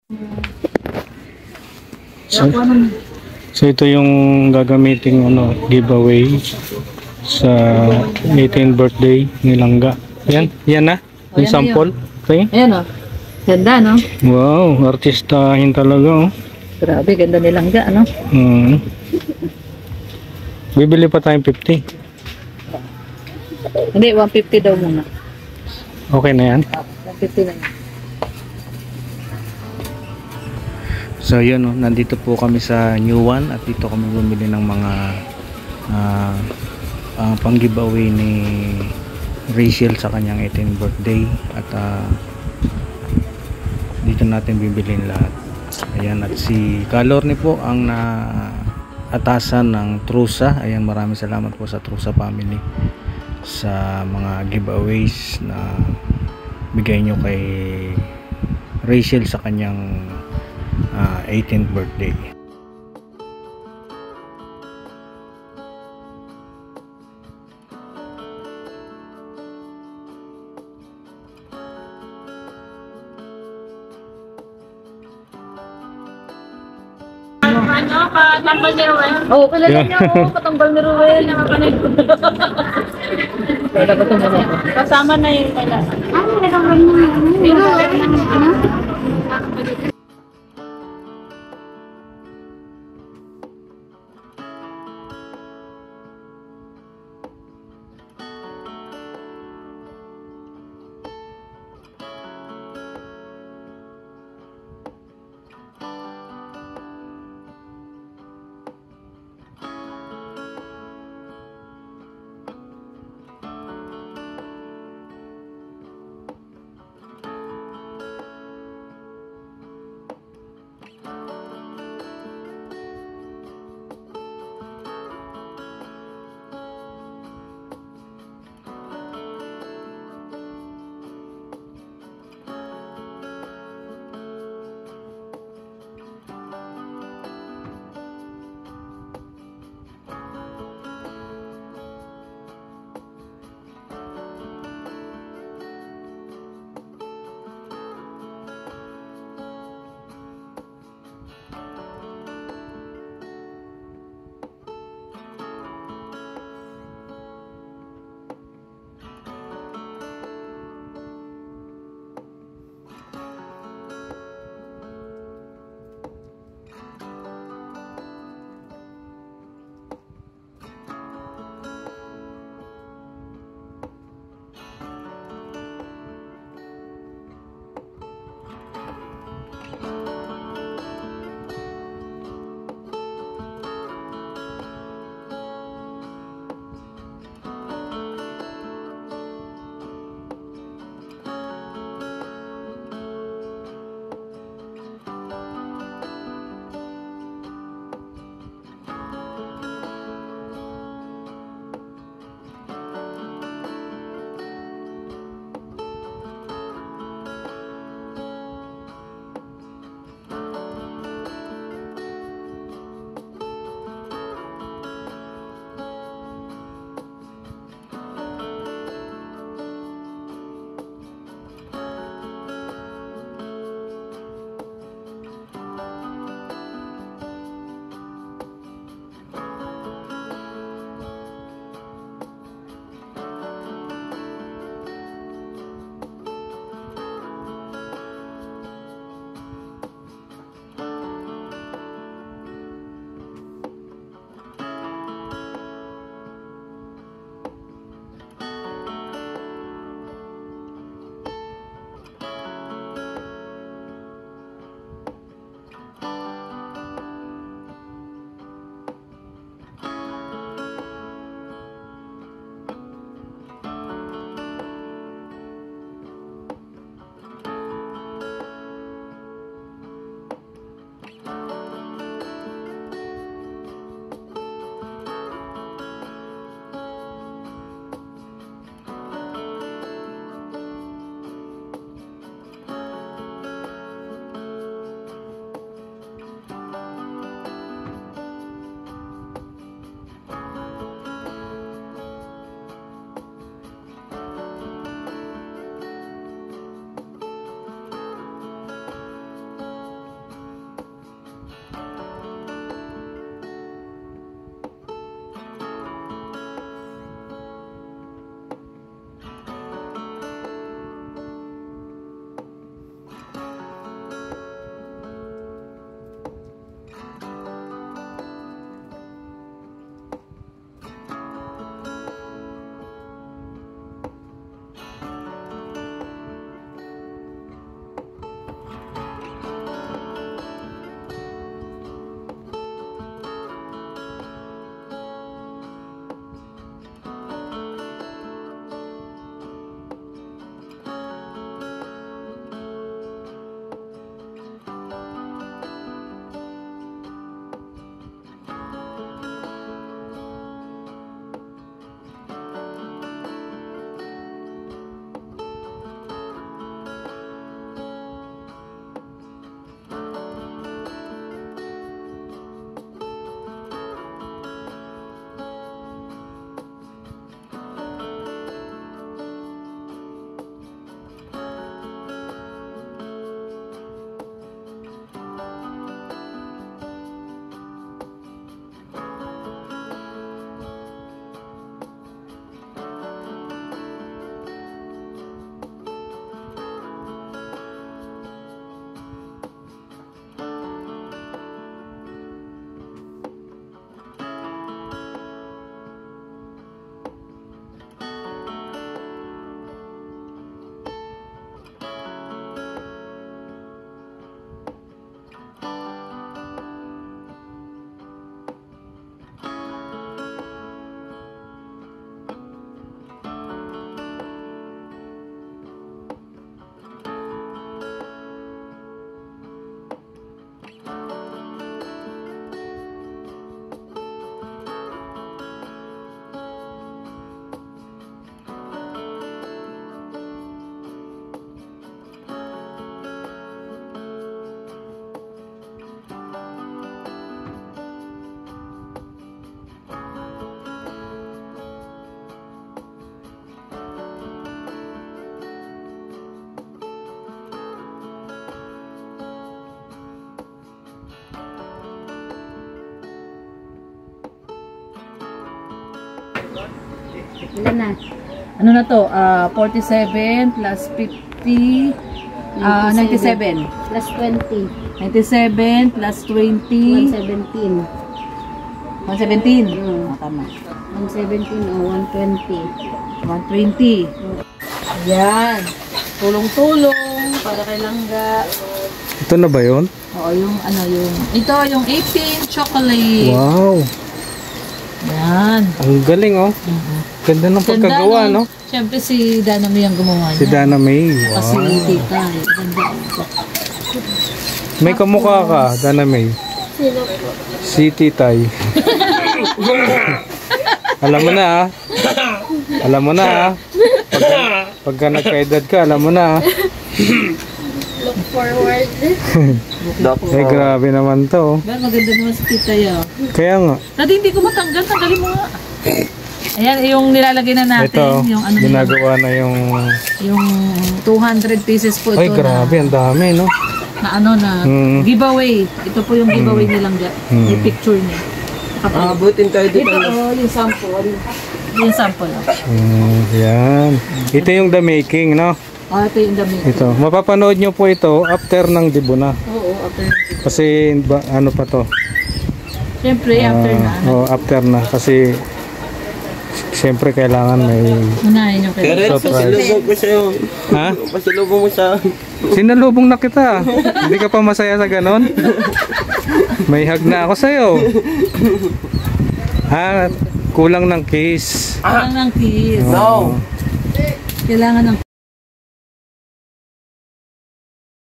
So, so ito yung gagamitin giveaway sa 18th birthday ni Langga. Yan na. Yung sample. Okay. Ayan o. Ganda, no? Wow, artistahin talaga, oh. Grabe, ganda ni Langga, no? Bibili pa tayong 50. Hindi, 150 daw muna. Okay na yan. 150 na yan. So yun, nandito po kami sa New One at dito kami bumili ng mga pang giveaway ni Rachel sa kanyang 18th birthday at dito natin bibilin lahat. Ayan, at si Kalorni po ang atasan ng Trusa. Ayan, maraming salamat po sa Trusa family sa mga giveaways na bigay nyo kay Rachel sa kanyang 18th birthday. Katambal ni Ruel. Oo, kilala niya ako. Katambal ni Ruel. Nakapanood ko. Kasama na yung kailan. Nakapanood mo. Ni Ruel. Ilan na? Ano na to? 47 plus 50, 97. Plus 20. 97 plus 20, 117. 117. Tama. 117 o 120. 120. Yan. Tulong-tulong para kay Langga. Ito na ba yun? Oo, yung ano, ito yung 18 chocolate. Wow. Yan. Ang galing oh. Ganda ng pagkagawa, no? Siyempre si Dana May ang gumawa niya. Si Dana May. Kasi Wow. tita, ganda. May kamukha ka, Dana May. Sino po? Si Titay. Alam mo na ah. Alam mo na ah. Pagka nagkaedad ka, alam mo na ah. Look forward. Eh, grabe naman to. Pero maganda naman si tita yun. Kaya nga. Dati hindi ko matanggal, tanggalin mo nga. Ayan, yung nilalagay na natin. Ito, yung ano ginagawa na yung... yung 200 pieces po ito. Ay, grabe, ang dami, no? Na ano na, giveaway. Ito po yung giveaway nilang may picture niya. Abutin tayo dito. Ito, yung sample. Yung sample. Yan. Ito yung the making, no? Ito yung dami. Ito. Mapapanood nyo po ito after ng dibo na. Oo, after. Kasi, ano pa to? Siyempre, after na. Oh, after na. Kasi, siyempre kailangan may... Unahin yung kailangan. Pero pasalubong ko sa'yo. Ha? Pasalubong mo sa... Sinalubong na kita. Hindi ka pa masaya sa ganon? May hug na ako sa'yo. Kulang ng kiss. Kailangan ng kiss. No. Kailangan ng